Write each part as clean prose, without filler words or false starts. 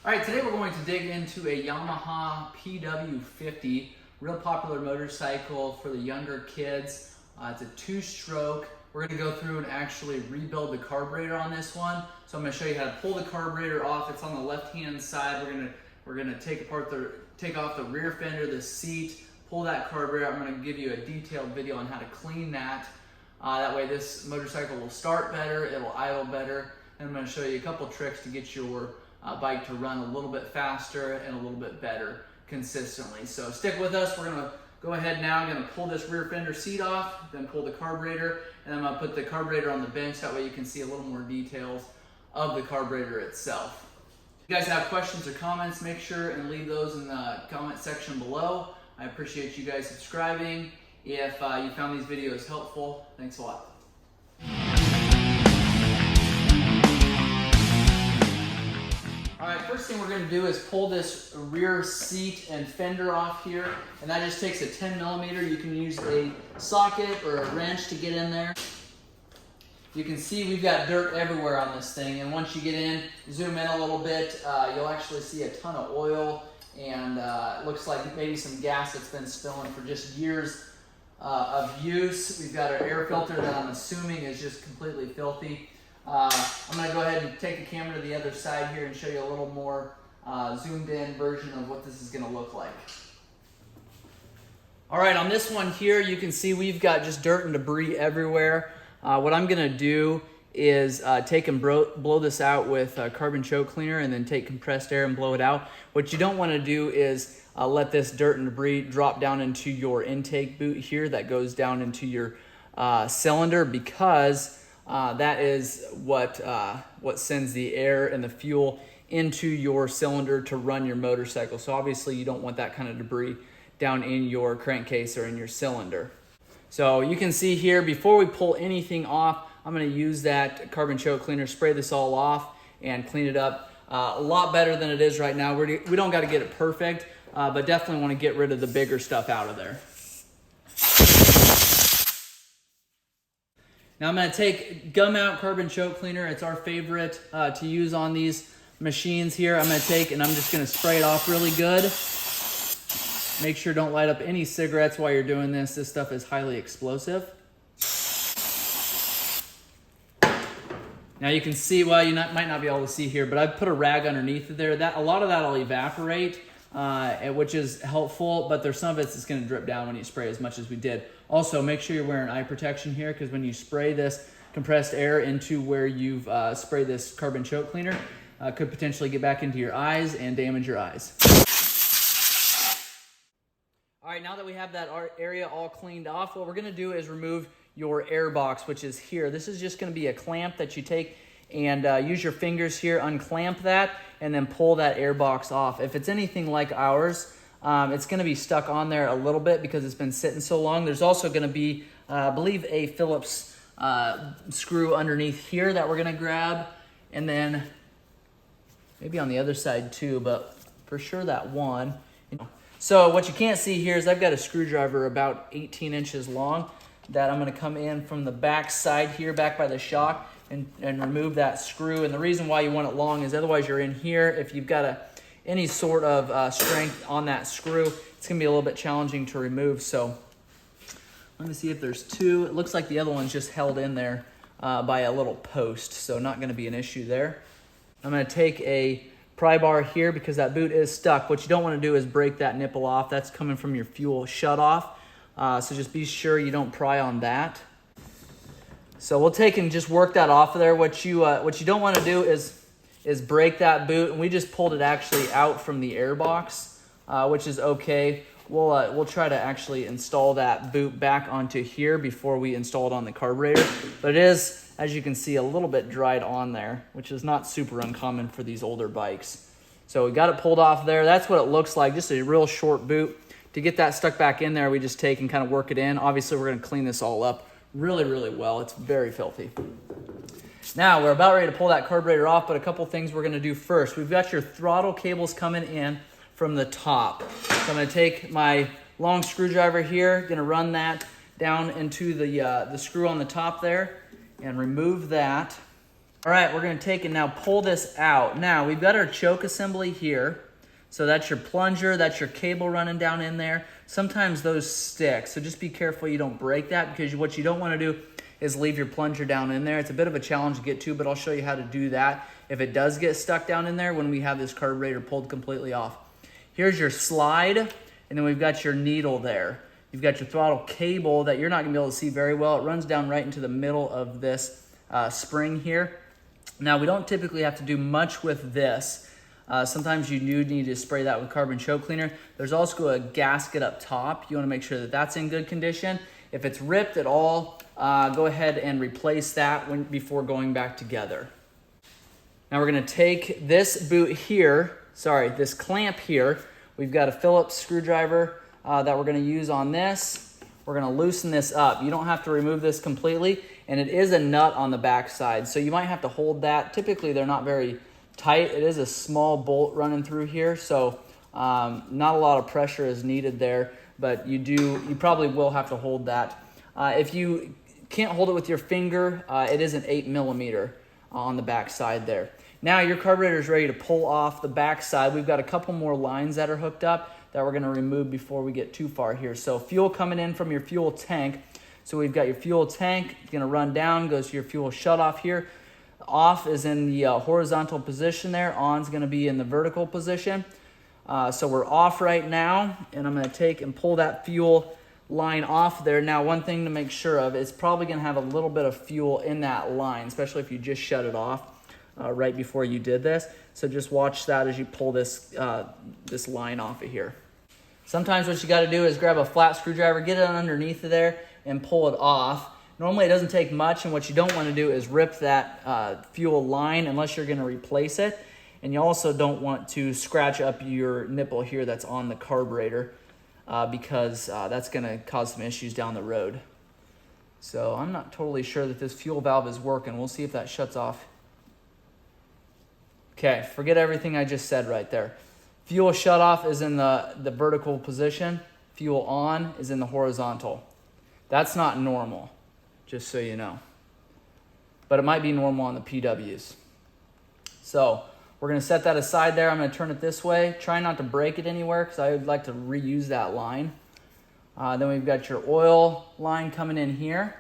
All right, today we're going to dig into a Yamaha PW50, real popular motorcycle for the younger kids. It's a two-stroke. We're gonna go through and actually rebuild the carburetor on this one. So I'm gonna show you how to pull the carburetor off. It's on the left-hand side. We're gonna take off the rear fender, the seat, pull that carburetor. I'm gonna give you a detailed video on how to clean that. That way this motorcycle will start better, it'll idle better, and I'm gonna show you a couple tricks to get your bike to run a little bit faster and a little bit better consistently. So stick with us. We're gonna go ahead now. I'm gonna pull this rear fender seat off, then pull the carburetor, and I'm gonna put the carburetor on the bench. That way you can see a little more details of the carburetor itself. If you guys have questions or comments, make sure and leave those in the comment section below. I appreciate you guys subscribing. If you found these videos helpful, thanks a lot. All right, first thing we're going to do is pull this rear seat and fender off here, and that just takes a 10mm. You can use a socket or a wrench to get in there. You can see we've got dirt everywhere on this thing, and once you get in, zoom in a little bit, you'll actually see a ton of oil, and it looks like maybe some gas that's been spilling for just years of use. We've got our air filter that I'm assuming is just completely filthy. I'm going to go ahead and take the camera to the other side here and show you a little more zoomed in version of what this is going to look like. All right, on this one here, you can see we've got just dirt and debris everywhere. What I'm going to do is take and blow this out with carbon choke cleaner and then take compressed air and blow it out. What you don't want to do is let this dirt and debris drop down into your intake boot here that goes down into your cylinder, because that is what sends the air and the fuel into your cylinder to run your motorcycle. So obviously you don't want that kind of debris down in your crankcase or in your cylinder. So you can see here, before we pull anything off, I'm going to use that carbon choke cleaner, spray this all off and clean it up a lot better than it is right now. We don't got to get it perfect, but definitely want to get rid of the bigger stuff out of there. Now I'm going to take gum out carbon choke cleaner. It's our favorite to use on these machines here. I'm going to take and I'm just going to spray it off really good. Make sure don't light up any cigarettes while you're doing this. This stuff is highly explosive. Now you can see, well, you might not be able to see here, but I've put a rag underneath it there. A lot of that will evaporate, which is helpful, but there's some of it's just going to drip down when you spray as much as we did. Also, make sure you're wearing eye protection here, because when you spray this compressed air into where you've sprayed this carbon choke cleaner, could potentially get back into your eyes and damage your eyes. All right, now that we have that area all cleaned off, what we're going to do is remove your air box, which is here. This is just going to be a clamp that you take and use your fingers here, unclamp that, and then pull that air box off. If it's anything like ours, it's going to be stuck on there a little bit because it's been sitting so long. There's also going to be, I believe, a Phillips screw underneath here that we're going to grab, and then maybe on the other side too, but for sure that one. So what you can't see here is I've got a screwdriver about 18 inches long that I'm going to come in from the back side here, back by the shock, and remove that screw. And the reason why you want it long is otherwise you're in here. If you've got any sort of strength on that screw, it's going to be a little bit challenging to remove. So let me see if there's two. It looks like the other one's just held in there by a little post, so not going to be an issue there. I'm going to take a pry bar here because that boot is stuck. What you don't want to do is break that nipple off. That's coming from your fuel shutoff. So just be sure you don't pry on that. So we'll take and just work that off of there. What you don't want to do is break that boot, and we just pulled it actually out from the air box, which is okay. We'll try to actually install that boot back onto here before we install it on the carburetor. But it is, as you can see, a little bit dried on there, which is not super uncommon for these older bikes. So we got it pulled off there. That's what it looks like, just a real short boot. To get that stuck back in there, we just take and kind of work it in. Obviously, we're going to clean this all up really, really well. It's very filthy. Now, we're about ready to pull that carburetor off, but a couple things we're going to do first. We've got your throttle cables coming in from the top. So I'm going to take my long screwdriver here, going to run that down into the screw on the top there and remove that. All right, we're gonna take and now pull this out. Now, we've got our choke assembly here. So that's your plunger, that's your cable running down in there. Sometimes those stick, so just be careful you don't break that, because what you don't wanna do is leave your plunger down in there. It's a bit of a challenge to get to, but I'll show you how to do that if it does get stuck down in there when we have this carburetor pulled completely off. Here's your slide, and then we've got your needle there. You've got your throttle cable that you're not gonna be able to see very well. It runs down right into the middle of this spring here. Now, we don't typically have to do much with this. Sometimes you do need to spray that with carbon choke cleaner. There's also a gasket up top. You wanna make sure that that's in good condition. If it's ripped at all, go ahead and replace that before going back together. Now we're gonna take this boot here, this clamp here. We've got a Phillips screwdriver that we're gonna use on this. We're gonna loosen this up. You don't have to remove this completely, and it is a nut on the back side, so you might have to hold that. Typically, they're not very tight. It is a small bolt running through here, so not a lot of pressure is needed there, but you probably will have to hold that. If you can't hold it with your finger, it is an 8mm on the back side there. Now your carburetor is ready to pull off the back side. We've got a couple more lines that are hooked up that we're gonna remove before we get too far here. So fuel coming in from your fuel tank. So we've got your fuel tank, it's gonna run down, goes to your fuel shutoff here. Off is in the horizontal position there, on's gonna be in the vertical position. So we're off right now, and I'm gonna take and pull that fuel line off there. Now, one thing to make sure of, it's probably gonna have a little bit of fuel in that line, especially if you just shut it off right before you did this. So just watch that as you pull this, this line off of here. Sometimes what you gotta do is grab a flat screwdriver, get it underneath of there, and pull it off. Normally it doesn't take much, and what you don't wanna do is rip that fuel line unless you're gonna replace it. And you also don't want to scratch up your nipple here that's on the carburetor because that's gonna cause some issues down the road. So I'm not totally sure that this fuel valve is working. We'll see if that shuts off. Okay, forget everything I just said right there. Fuel shut off is in the vertical position. Fuel on is in the horizontal. That's not normal, just so you know. But it might be normal on the PWs. So we're gonna set that aside there. I'm gonna turn it this way. Try not to break it anywhere because I would like to reuse that line. Then we've got your oil line coming in here.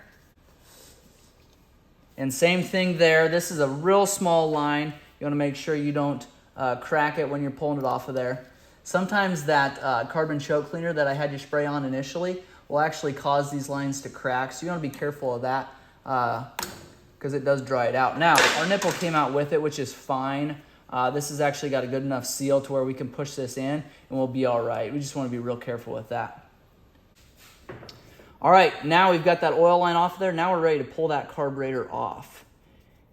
And same thing there. This is a real small line. You wanna make sure you don't crack it when you're pulling it off of there. Sometimes that carbon choke cleaner that I had you spray on initially will actually cause these lines to crack. So you wanna be careful of that because it does dry it out. Now, our nipple came out with it, which is fine. This has actually got a good enough seal to where we can push this in and we'll be all right. We just wanna be real careful with that. All right, now we've got that oil line off of there. Now we're ready to pull that carburetor off.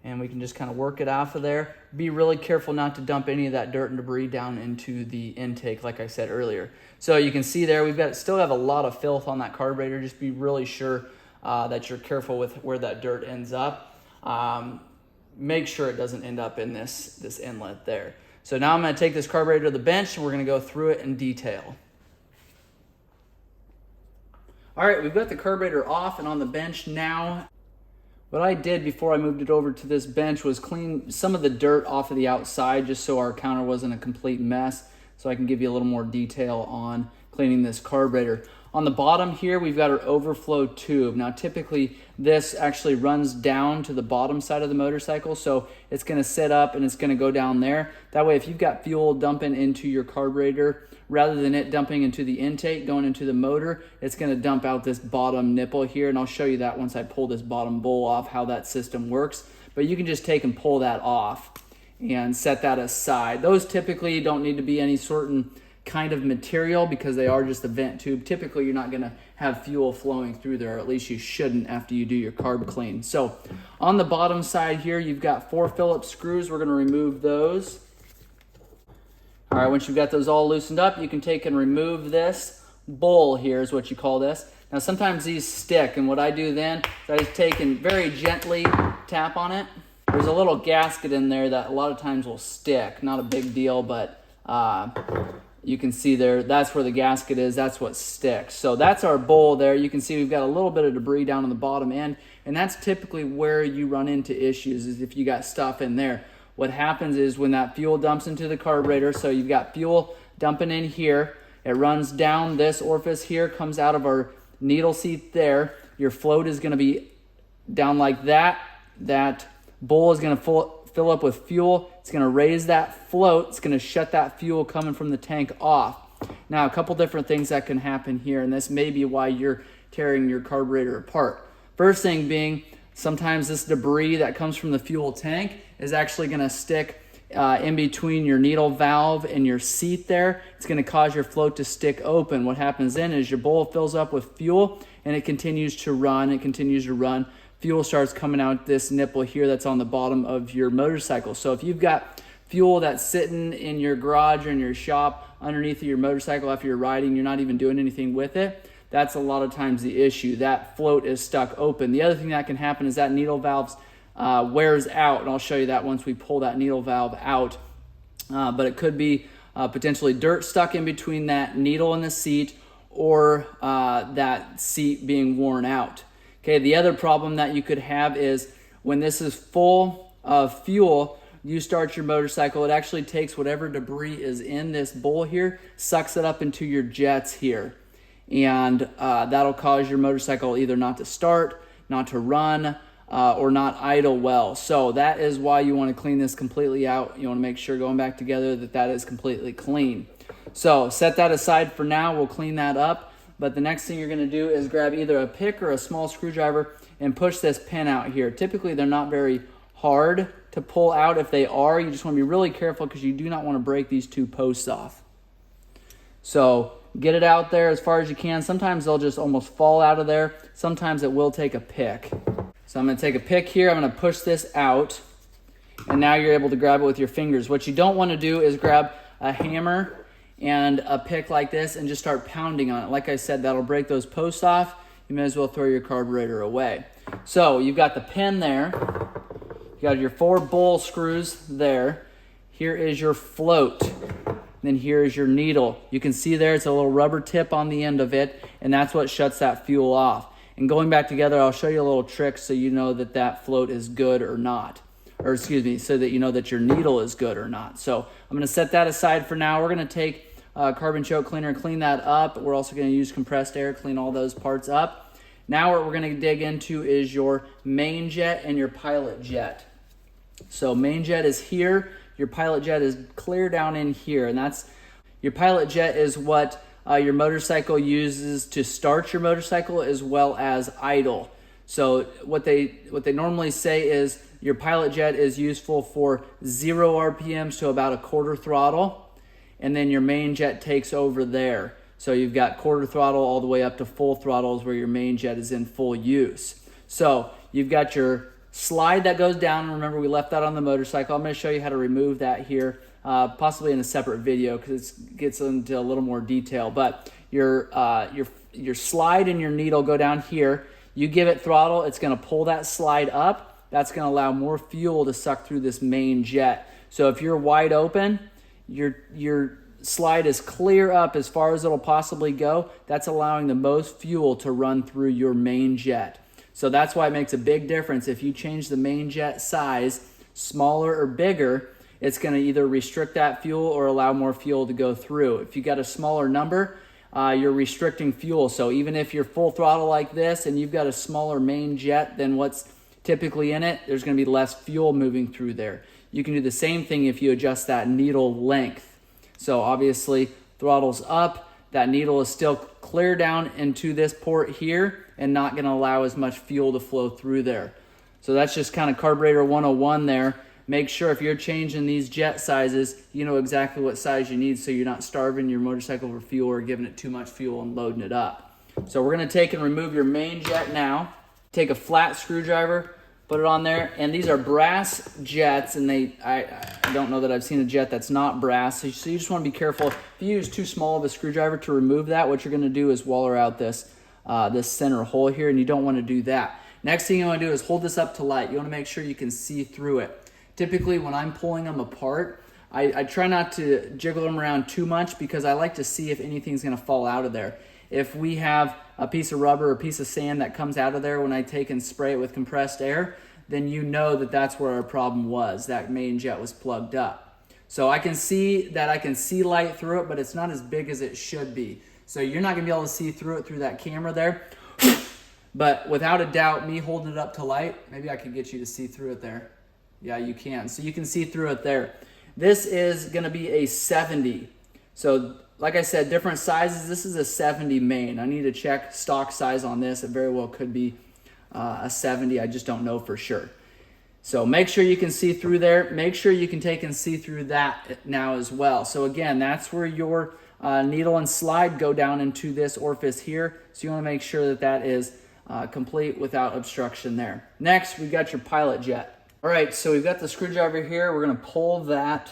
And we can just kind of work it off of there. Be really careful not to dump any of that dirt and debris down into the intake, like I said earlier. So you can see there, still have a lot of filth on that carburetor. Just be really sure that you're careful with where that dirt ends up. Make sure it doesn't end up in this inlet there. So now I'm gonna take this carburetor to the bench and we're gonna go through it in detail. All right, we've got the carburetor off and on the bench now. What I did before I moved it over to this bench was clean some of the dirt off of the outside just so our counter wasn't a complete mess, so I can give you a little more detail on cleaning this carburetor. On the bottom here, we've got our overflow tube. Now, typically, this actually runs down to the bottom side of the motorcycle, so it's gonna sit up and it's gonna go down there. That way, if you've got fuel dumping into your carburetor, rather than it dumping into the intake, going into the motor, it's gonna dump out this bottom nipple here, and I'll show you that once I pull this bottom bowl off, how that system works. But you can just take and pull that off and set that aside. Those typically don't need to be any certain kind of material because they are just a vent tube. Typically, you're not gonna have fuel flowing through there, or at least you shouldn't after you do your carb clean. So on the bottom side here, you've got 4 Phillips screws. We're gonna remove those. All right, once you've got those all loosened up, you can take and remove this bowl here is what you call this. Now, sometimes these stick, and what I do then is I just take and very gently tap on it. There's a little gasket in there that a lot of times will stick. Not a big deal, but you can see there, that's where the gasket is, that's what sticks. So that's our bowl there. You can see we've got a little bit of debris down on the bottom end, and that's typically where you run into issues, is if you got stuff in there. What happens is when that fuel dumps into the carburetor, so you've got fuel dumping in here, it runs down this orifice here, comes out of our needle seat there. Your float is gonna be down like that. That bowl is gonna fill up with fuel. It's gonna raise that float. It's gonna shut that fuel coming from the tank off. Now, a couple different things that can happen here, and this may be why you're tearing your carburetor apart. First thing being, sometimes this debris that comes from the fuel tank is actually gonna stick in between your needle valve and your seat there. It's gonna cause your float to stick open. What happens then is your bowl fills up with fuel and it continues to run. Fuel starts coming out this nipple here that's on the bottom of your motorcycle. So if you've got fuel that's sitting in your garage or in your shop underneath of your motorcycle after you're riding, you're not even doing anything with it, that's a lot of times the issue. That float is stuck open. The other thing that can happen is that needle valve wears out, and I'll show you that once we pull that needle valve out. But it could be potentially dirt stuck in between that needle and the seat, or that seat being worn out. Okay, the other problem that you could have is when this is full of fuel, you start your motorcycle, it actually takes whatever debris is in this bowl here, sucks it up into your jets here. And that'll cause your motorcycle either not to start, not to run, or not idle well. So that is why you want to clean this completely out. You want to make sure going back together that is completely clean. So set that aside for now. We'll clean that up. But the next thing you're going to do is grab either a pick or a small screwdriver and push this pin out here. Typically, they're not very hard to pull out. If they are, you just want to be really careful because you do not want to break these two posts off. So get it out there as far as you can. Sometimes they'll just almost fall out of there. Sometimes it will take a pick. So I'm going to take a pick here. I'm going to push this out. And now you're able to grab it with your fingers. What you don't want to do is grab a hammer and a pick like this and just start pounding on it. Like I said, that'll break those posts off. You may as well throw your carburetor away. So you've got the pin there. You got your 4 bowl screws there. Here is your float. Then here is your needle. You can see there it's a little rubber tip on the end of it, and that's what shuts that fuel off. And going back together, I'll show you a little trick so you know that that float is good or not. Or excuse me, so that you know that your needle is good or not. So I'm going to set that aside for now. We're going to take carbon choke cleaner and clean that up. We're also going to use compressed air, clean all those parts up. Now what we're going to dig into is your main jet and your pilot jet. So main jet is here. Your pilot jet is clear down in here. And that's your pilot jet is what your motorcycle uses to start your motorcycle as well as idle. So what they normally say is your pilot jet is useful for 0 RPMs to about a quarter throttle, and then your main jet takes over there. So you've got quarter throttle all the way up to full throttles where your main jet is in full use. So you've got your slide that goes down. Remember, we left that on the motorcycle. I'm going to show you how to remove that here, possibly in a separate video because it gets into a little more detail. But your slide and your needle go down here. You give it throttle, it's going to pull that slide up. That's going to allow more fuel to suck through this main jet. So if you're wide open, your slide is clear up as far as it'll possibly go. That's allowing the most fuel to run through your main jet. So that's why it makes a big difference. If you change the main jet size, smaller or bigger, it's going to either restrict that fuel or allow more fuel to go through. If you got a smaller number, you're restricting fuel. So even if you're full throttle like this and you've got a smaller main jet than what's typically in it, there's going to be less fuel moving through there. You can do the same thing if you adjust that needle length. So obviously throttle's up, that needle is still clear down into this port here and not going to allow as much fuel to flow through there. So that's just kind of carburetor 101 there. Make sure if you're changing these jet sizes, you know exactly what size you need so you're not starving your motorcycle for fuel or giving it too much fuel and loading it up. So we're going to take and remove your main jet now. Take a flat screwdriver, put it on there, and these are brass jets, and I don't know that I've seen a jet that's not brass, so you just want to be careful. If you use too small of a screwdriver to remove that, what you're going to do is waller out this center hole here, and you don't want to do that. Next thing you want to do is hold this up to light. You want to make sure you can see through it. Typically, when I'm pulling them apart, I try not to jiggle them around too much because I like to see if anything's going to fall out of there. If we have a piece of rubber or a piece of sand that comes out of there when I take and spray it with compressed air, then you know that that's where our problem was. That main jet was plugged up. So I can see light through it, but it's not as big as it should be. So you're not going to be able to see through it through that camera there. But without a doubt, me holding it up to light, maybe I could get you to see through it there. Yeah, you can. So you can see through it there. This is going to be a 70. So like I said, different sizes. This is a 70 main. I need to check stock size on this. It very well could be a 70. I just don't know for sure. So make sure you can see through there. Make sure you can take and see through that now as well. So again, that's where your needle and slide go down into this orifice here. So you want to make sure that that is complete without obstruction there. Next, we got your pilot jet. All right, so we've got the screwdriver here. We're going to pull that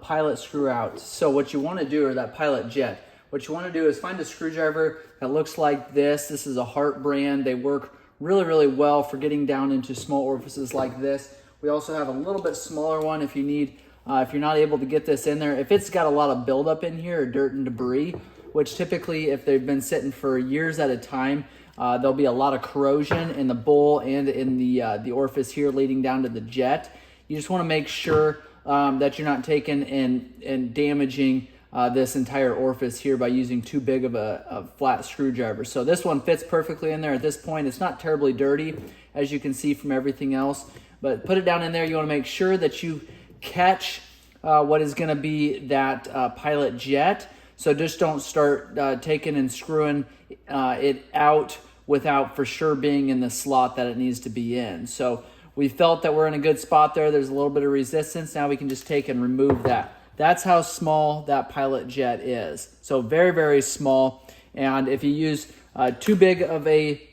pilot screw out. So what you want to do, or that pilot jet, what you want to do is find a screwdriver that looks like this. This is a Hart brand. They work really, really well for getting down into small orifices like this. We also have a little bit smaller one if you need, if you're not able to get this in there. If it's got a lot of buildup in here, or dirt and debris, which typically if they've been sitting for years at a time, there'll be a lot of corrosion in the bowl and in the orifice here leading down to the jet. You just want to make sure that you're not taking and damaging this entire orifice here by using too big of a flat screwdriver. So this one fits perfectly in there at this point. It's not terribly dirty, as you can see from everything else, but put it down in there. You want to make sure that you catch what is going to be that pilot jet. So just don't start taking and screwing it out without for sure being in the slot that it needs to be in. So we felt that we're in a good spot there. There's a little bit of resistance. Now we can just take and remove that. That's how small that pilot jet is. So very, very small. And if you use too big of a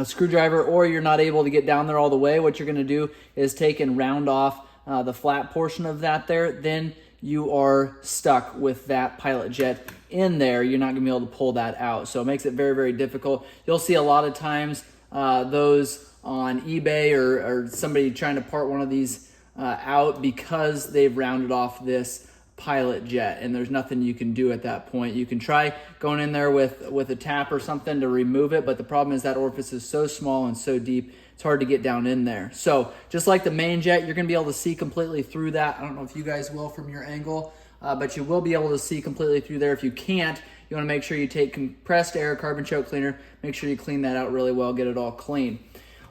screwdriver, or you're not able to get down there all the way, what you're going to do is take and round off the flat portion of that there. Then you are stuck with that pilot jet in there. You're not going to be able to pull that out. So it makes it very, very difficult. You'll see a lot of times those on eBay or somebody trying to part one of these out because they've rounded off this pilot jet, and there's nothing you can do at that point. You can try going in there with a tap or something to remove it, but the problem is that orifice is so small and so deep, it's hard to get down in there. So just like the main jet, you're going to be able to see completely through that. I don't know if you guys will from your angle, but you will be able to see completely through there. If you can't, you want to make sure you take compressed air, carbon choke cleaner, make sure you clean that out really well, get it all clean.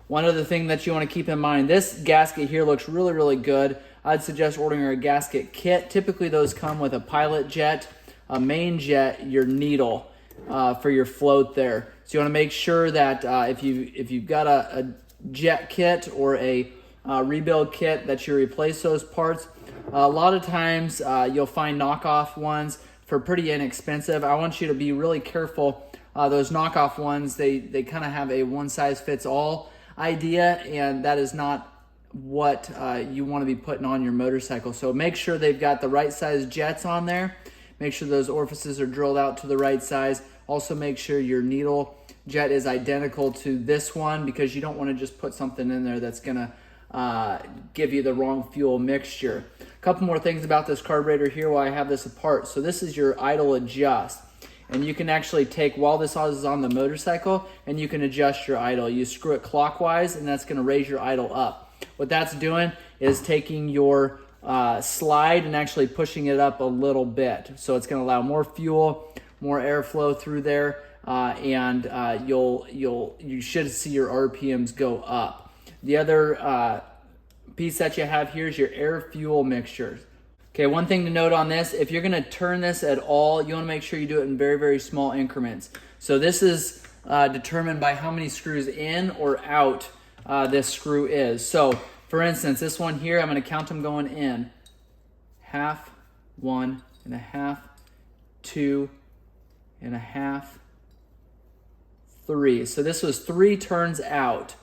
One other thing that you want to keep in mind, this gasket here looks really, really good. I'd suggest ordering a gasket kit. Typically those come with a pilot jet, a main jet, your needle for your float there. So you want to make sure that if you've got a jet kit or a rebuild kit, that you replace those parts. A lot of times you'll find knockoff ones for pretty inexpensive. I want you to be really careful. Those knockoff ones, they kind of have a one-size-fits-all idea, and that is not what you want to be putting on your motorcycle. So make sure they've got the right size jets on there. Make sure those orifices are drilled out to the right size. Also make sure your needle jet is identical to this one, because you don't want to just put something in there that's going to give you the wrong fuel mixture. A couple more things about this carburetor here while I have this apart. So this is your idle adjust. And you can actually take, while this is on the motorcycle, and you can adjust your idle. You screw it clockwise, and that's going to raise your idle up. What that's doing is taking your slide and actually pushing it up a little bit. So it's going to allow more fuel, more airflow through there, and you should see your RPMs go up. The other piece that you have here is your air-fuel mixture. Okay, one thing to note on this, if you're going to turn this at all, you want to make sure you do it in very, very small increments. So this is determined by how many screws in or out this screw is. So for instance, this one here, I'm going to count them going in. 1/2, 1.5, 2.5, 3. So this was 3 turns out.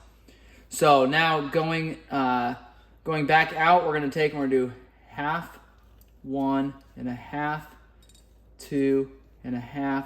So now going back out, we're going to take and we're going to do 1/2, 1.5, 2.5,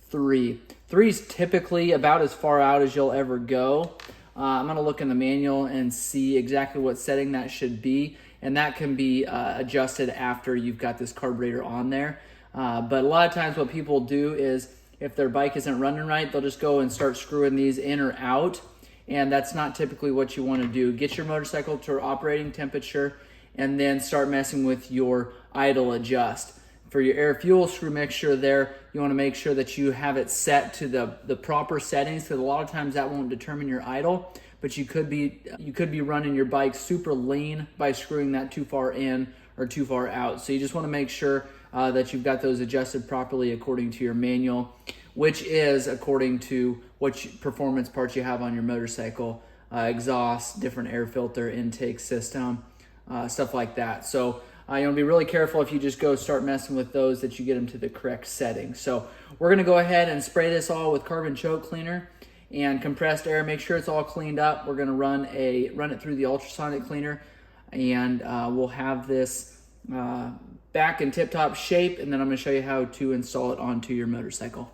3. 3 is typically about as far out as you'll ever go. I'm going to look in the manual and see exactly what setting that should be. and that can be adjusted after you've got this carburetor on there. But a lot of times what people do is if their bike isn't running right, they'll just go and start screwing these in or out, and that's not typically what you want to do. Get your motorcycle to operating temperature and then start messing with your idle adjust. For your air fuel screw mixture there, you want to make sure that you have it set to the proper settings, because a lot of times that won't determine your idle, but you could be running your bike super lean by screwing that too far in or too far out. So you just want to make sure that you've got those adjusted properly according to your manual, which is according to what performance parts you have on your motorcycle, exhaust, different air filter, intake system, stuff like that. So you want to be really careful if you just go start messing with those, that you get them to the correct setting. So we're going to go ahead and spray this all with carbon choke cleaner and compressed air. Make sure it's all cleaned up. We're going to run it through the ultrasonic cleaner, and we'll have this back in tip-top shape, and then I'm going to show you how to install it onto your motorcycle.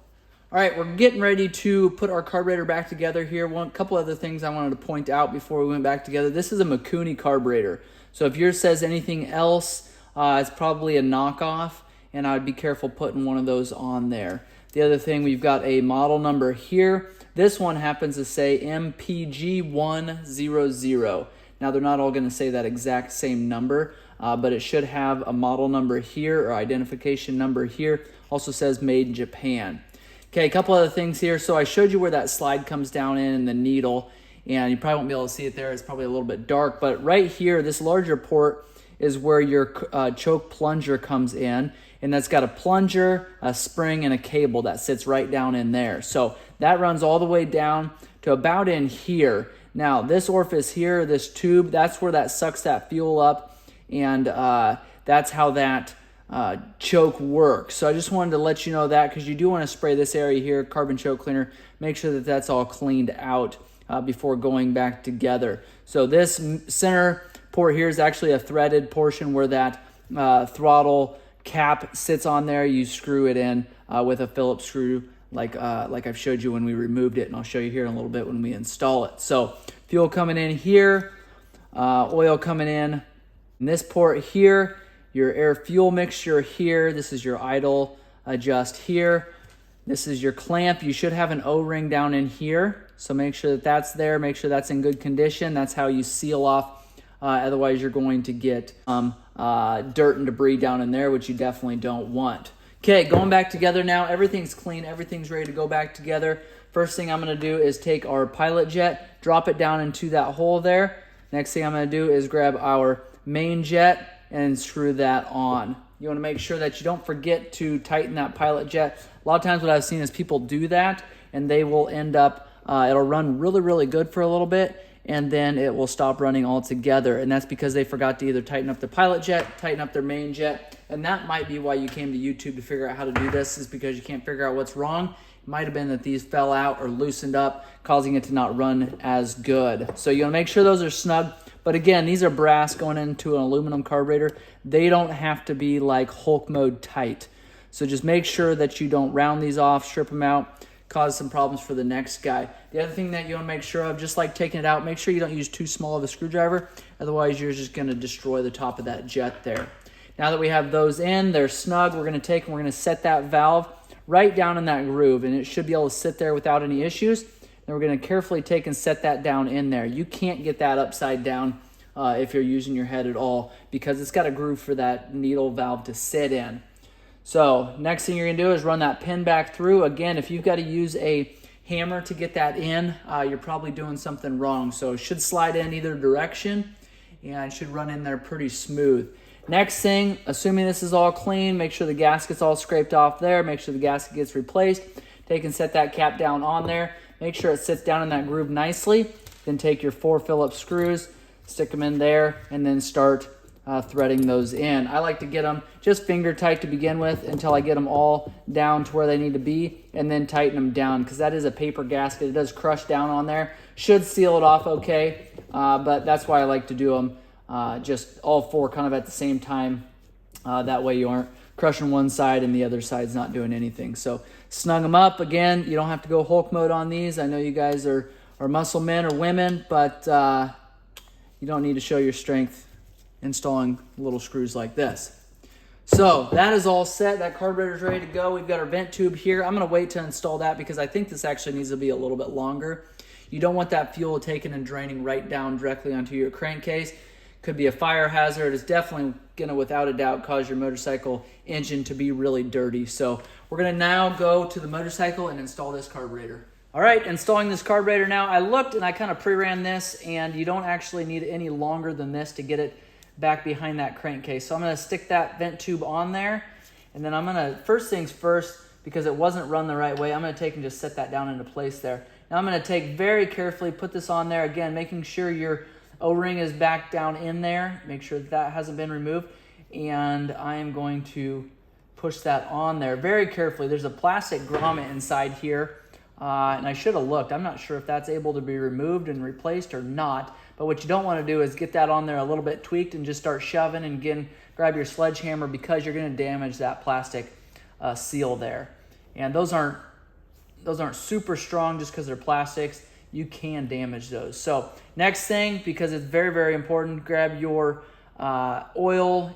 All right, we're getting ready to put our carburetor back together here. Couple other things I wanted to point out before we went back together. This is a Mikuni carburetor. So if yours says anything else, it's probably a knockoff, and I would be careful putting one of those on there. The other thing, we've got a model number here. This one happens to say MPG100. Now, they're not all going to say that exact same number, but it should have a model number here or identification number here. Also says made in Japan. Okay, a couple other things here. So I showed you where that slide comes down in the needle, and you probably won't be able to see it there. It's probably a little bit dark, but right here, this larger port is where your choke plunger comes in, and that's got a plunger, a spring, and a cable that sits right down in there. So that runs all the way down to about in here. Now, this orifice here, this tube, that's where that sucks that fuel up, and that's how that choke works. So I just wanted to let you know that, because you do want to spray this area here, carbon choke cleaner. Make sure that that's all cleaned out before going back together. So this center port here is actually a threaded portion where that throttle cap sits on there. You screw it in with a Phillips screw, like I've showed you when we removed it, and I'll show you here in a little bit when we install it. So fuel coming in here, oil coming in this port here, your air fuel mixture here. This is your idle adjust here. This is your clamp. You should have an O-ring down in here, so make sure that that's there. Make sure that's in good condition. That's how you seal off. Otherwise, you're going to get dirt and debris down in there, which you definitely don't want. Okay, going back together now. Everything's clean. Everything's ready to go back together. First thing I'm going to do is take our pilot jet, drop it down into that hole there. Next thing I'm going to do is grab our main jet and screw that on. You want to make sure that you don't forget to tighten that pilot jet. A lot of times what I've seen is people do that, and they will end up, it'll run really, really good for a little bit, and then it will stop running altogether. And that's because they forgot to either tighten up the pilot jet, tighten up their main jet, and that might be why you came to YouTube to figure out how to do this, is because you can't figure out what's wrong. It might have been that these fell out or loosened up, causing it to not run as good. So you want to make sure those are snug. But again, these are brass going into an aluminum carburetor. They don't have to be like Hulk mode tight. So just make sure that you don't round these off, strip them out, cause some problems for the next guy. The other thing that you want to make sure of, just like taking it out, make sure you don't use too small of a screwdriver. Otherwise, you're just going to destroy the top of that jet there. Now that we have those in, they're snug, we're going to take and we're going to set that valve right down in that groove, and it should be able to sit there without any issues. Then we're going to carefully take and set that down in there. You can't get that upside down if you're using your head at all, because it's got a groove for that needle valve to sit in. So next thing you're going to do is run that pin back through. Again, if you've got to use a hammer to get that in, you're probably doing something wrong. So it should slide in either direction, and it should run in there pretty smooth. Next thing, assuming this is all clean, make sure the gasket's all scraped off there. Make sure the gasket gets replaced. Take and set that cap down on there. Make sure it sits down in that groove nicely. Then take your 4 Phillips screws, stick them in there, and then start threading those in. I like to get them just finger tight to begin with until I get them all down to where they need to be, and then tighten them down, because that is a paper gasket. It does crush down on there. Should seal it off okay, but that's why I like to do them just all 4 kind of at the same time. That way you aren't crushing one side and the other side's not doing anything. So snug them up. Again, you don't have to go Hulk mode on these. I know you guys are muscle men or women, but you don't need to show your strength installing little screws like this. So that is all set. That carburetor is ready to go. We've got our vent tube here. I'm going to wait to install that because I think this actually needs to be a little bit longer. You don't want that fuel taken and draining right down directly onto your crankcase. Could be a fire hazard. It's definitely going to, without a doubt, cause your motorcycle engine to be really dirty. So we're going to now go to the motorcycle and install this carburetor. All right, installing this carburetor now. I looked and I kind of pre-ran this, and you don't actually need any longer than this to get it back behind that crankcase. So I'm going to stick that vent tube on there, and then I'm going to, first things first, because it wasn't run the right way, I'm going to take and just set that down into place there. Now I'm going to take very carefully, put this on there, again, making sure your O-ring is back down in there. Make sure that hasn't been removed. And I am going to push that on there very carefully. There's a plastic grommet inside here. And I should have looked. I'm not sure if that's able to be removed and replaced or not. But what you don't want to do is get that on there a little bit tweaked and just start shoving, and again, grab your sledgehammer, because you're going to damage that plastic seal there. And those aren't super strong just because they're plastics. You can damage those. So next thing, because it's very, very important, grab your oil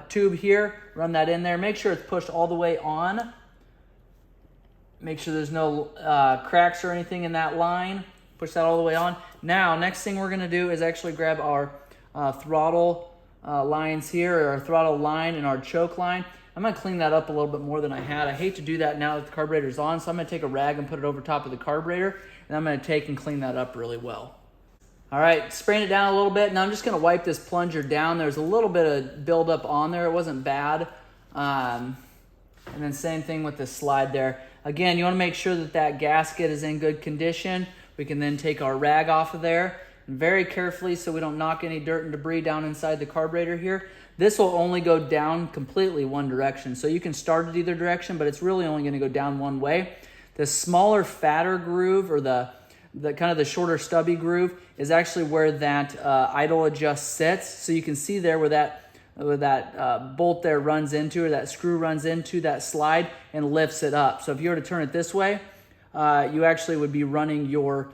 tube here, run that in there. Make sure it's pushed all the way on. Make sure there's no cracks or anything in that line. Push that all the way on. Now, next thing we're gonna do is actually grab our throttle lines here, or our throttle line and our choke line. I'm gonna clean that up a little bit more than I had. I hate to do that now that the carburetor's on, so I'm gonna take a rag and put it over top of the carburetor, and I'm gonna take and clean that up really well. All right, spraying it down a little bit. Now I'm just gonna wipe this plunger down. There's a little bit of buildup on there. It wasn't bad. And then same thing with the slide there. Again, you wanna make sure that that gasket is in good condition. We can then take our rag off of there, and very carefully, so we don't knock any dirt and debris down inside the carburetor here. This will only go down completely one direction. So you can start it either direction, but it's really only gonna go down one way. The smaller, fatter groove, or the kind of the shorter, stubby groove, is actually where that idle adjust sits. So you can see there where that bolt there runs into, or that screw runs into that slide and lifts it up. So if you were to turn it this way, you actually would be running your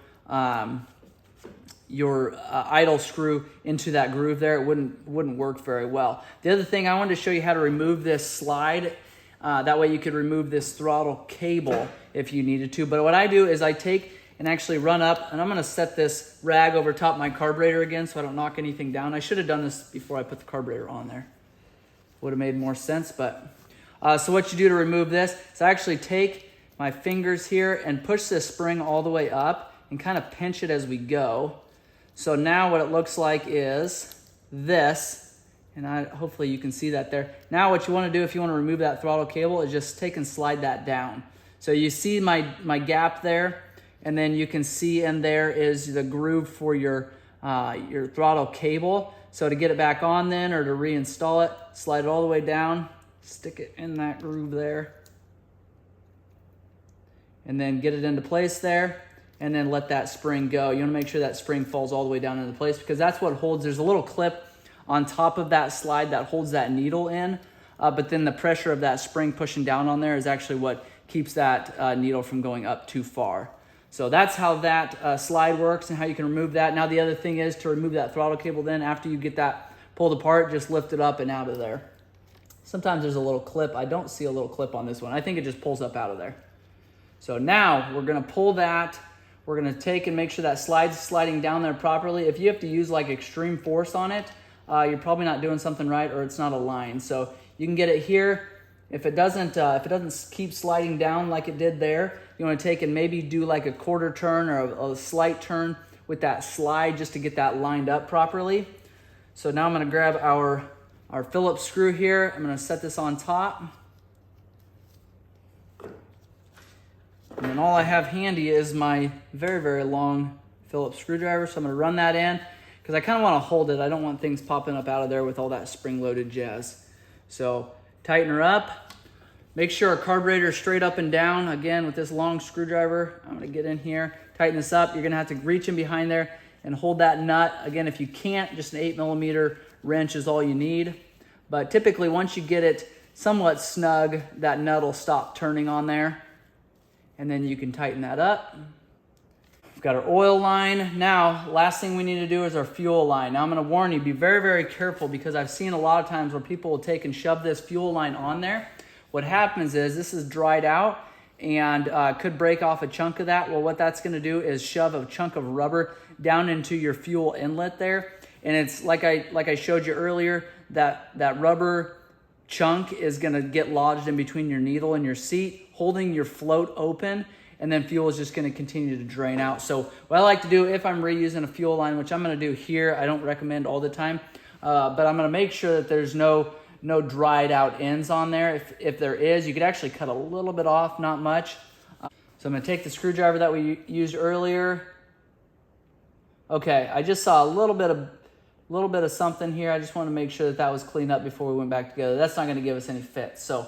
idle screw into that groove there. It wouldn't work very well. The other thing, I wanted to show you how to remove this slide. That way you could remove this throttle cable if you needed to. But what I do is I take and actually run up, and I'm gonna set this rag over top my carburetor again so I don't knock anything down. I should have done this before I put the carburetor on there. Would have made more sense, but. So what you do to remove this is I actually take my fingers here and push this spring all the way up and kind of pinch it as we go. So now what it looks like is this, and hopefully you can see that there. Now what you want to do if you want to remove that throttle cable is just take and slide that down. So you see my gap there, and then you can see in there is the groove for your throttle cable. So to get it back on then, or to reinstall it, slide it all the way down, stick it in that groove there, and then get it into place there, and then let that spring go. You wanna make sure that spring falls all the way down into place, because that's what holds, there's a little clip on top of that slide that holds that needle in, but then the pressure of that spring pushing down on there is actually what keeps that needle from going up too far. So that's how that slide works and how you can remove that. Now the other thing is to remove that throttle cable then, after you get that pulled apart, just lift it up and out of there. Sometimes there's a little clip. I don't see a little clip on this one. I think it just pulls up out of there. So now we're gonna pull that. We're gonna take and make sure that slide's sliding down there properly. If you have to use like extreme force on it, you're probably not doing something right, or it's not aligned. So you can get it here. If it doesn't keep sliding down like it did there, you wanna take and maybe do like a quarter turn or a slight turn with that slide just to get that lined up properly. So now I'm gonna grab our Phillips screw here. I'm gonna set this on top. And then all I have handy is my very, very long Phillips screwdriver. So I'm gonna run that in, because I kind of want to hold it. I don't want things popping up out of there with all that spring-loaded jazz. So tighten her up. Make sure our carburetor is straight up and down. Again, with this long screwdriver, I'm gonna get in here, tighten this up. You're gonna have to reach in behind there and hold that nut. Again, if you can't, just an 8mm wrench is all you need. But typically, once you get it somewhat snug, that nut will stop turning on there. And then you can tighten that up. got our oil line. Now, last thing we need to do is our fuel line. Now I'm gonna warn you, be very, very careful, because I've seen a lot of times where people will take and shove this fuel line on there. What happens is this is dried out and could break off a chunk of that. Well, what that's gonna do is shove a chunk of rubber down into your fuel inlet there. And it's like I showed you earlier, that rubber chunk is gonna get lodged in between your needle and your seat, holding your float open, and then fuel is just gonna continue to drain out. So what I like to do if I'm reusing a fuel line, which I'm gonna do here, I don't recommend all the time, but I'm gonna make sure that there's no dried out ends on there. If there is, you could actually cut a little bit off, not much. So I'm gonna take the screwdriver that we used earlier. Okay, I just saw a little bit of something here. I just want to make sure that was cleaned up before we went back together. That's not gonna give us any fit. So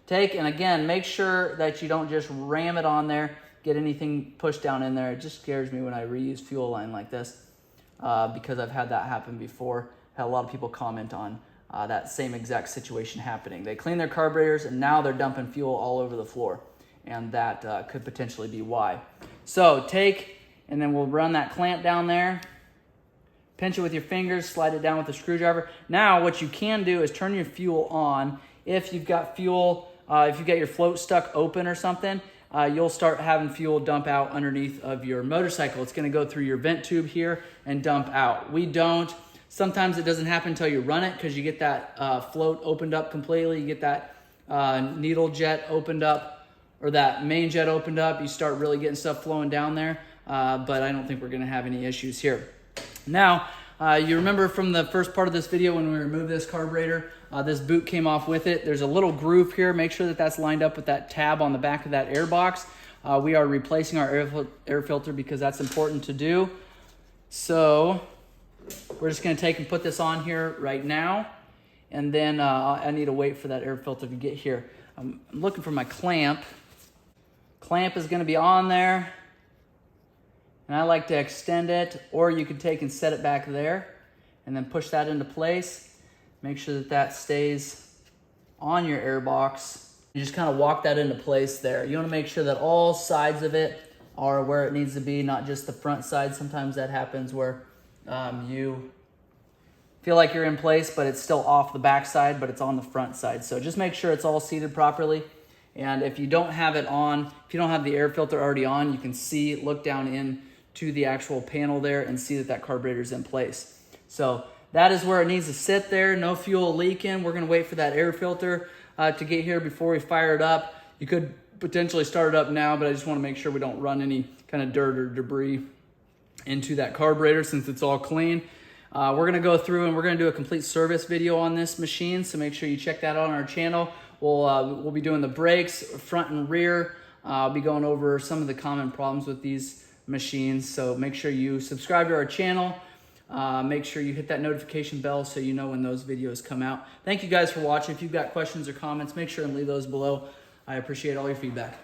take, and again, make sure that you don't just ram it on there, get anything pushed down in there. It just scares me when I reuse fuel line like this, because I've had that happen before. Had a lot of people comment on that same exact situation happening. They clean their carburetors and now they're dumping fuel all over the floor, and that could potentially be why. So take, and then we'll run that clamp down there, pinch it with your fingers, slide it down with a screwdriver. Now what you can do is turn your fuel on. If you've got fuel, if you've got your float stuck open or something, you'll start having fuel dump out underneath of your motorcycle. It's gonna go through your vent tube here and dump out. We don't. Sometimes it doesn't happen until you run it, because you get that float opened up completely. You get that needle jet opened up, or that main jet opened up. You start really getting stuff flowing down there, but I don't think we're gonna have any issues here. Now, you remember from the first part of this video when we removed this carburetor, this boot came off with it. There's a little groove here. Make sure that that's lined up with that tab on the back of that air box. We are replacing our air filter because that's important to do. So we're just gonna take and put this on here right now. And then I need to wait for that air filter to get here. I'm looking for my clamp. Clamp is gonna be on there. And I like to extend it, or you could take and set it back there and then push that into place. Make sure that that stays on your air box. You just kind of walk that into place there. You want to make sure that all sides of it are where it needs to be, not just the front side. Sometimes that happens where you feel like you're in place, but it's still off the back side, but it's on the front side. So just make sure it's all seated properly. And if you don't have it on, if you don't have the air filter already on, you can see, look down in to the actual panel there and see that that carburetor is in place. So that is where it needs to sit there. No fuel leaking. We're gonna wait for that air filter to get here before we fire it up. You could potentially start it up now, but I just wanna make sure we don't run any kind of dirt or debris into that carburetor since it's all clean. We're gonna go through and we're gonna do a complete service video on this machine, so make sure you check that out on our channel. We'll be doing the brakes, front and rear. I'll be going over some of the common problems with these machines, so make sure you subscribe to our channel. Make sure you hit that notification bell so you know when those videos come out. Thank you guys for watching. If you've got questions or comments, make sure and leave those below. I appreciate all your feedback.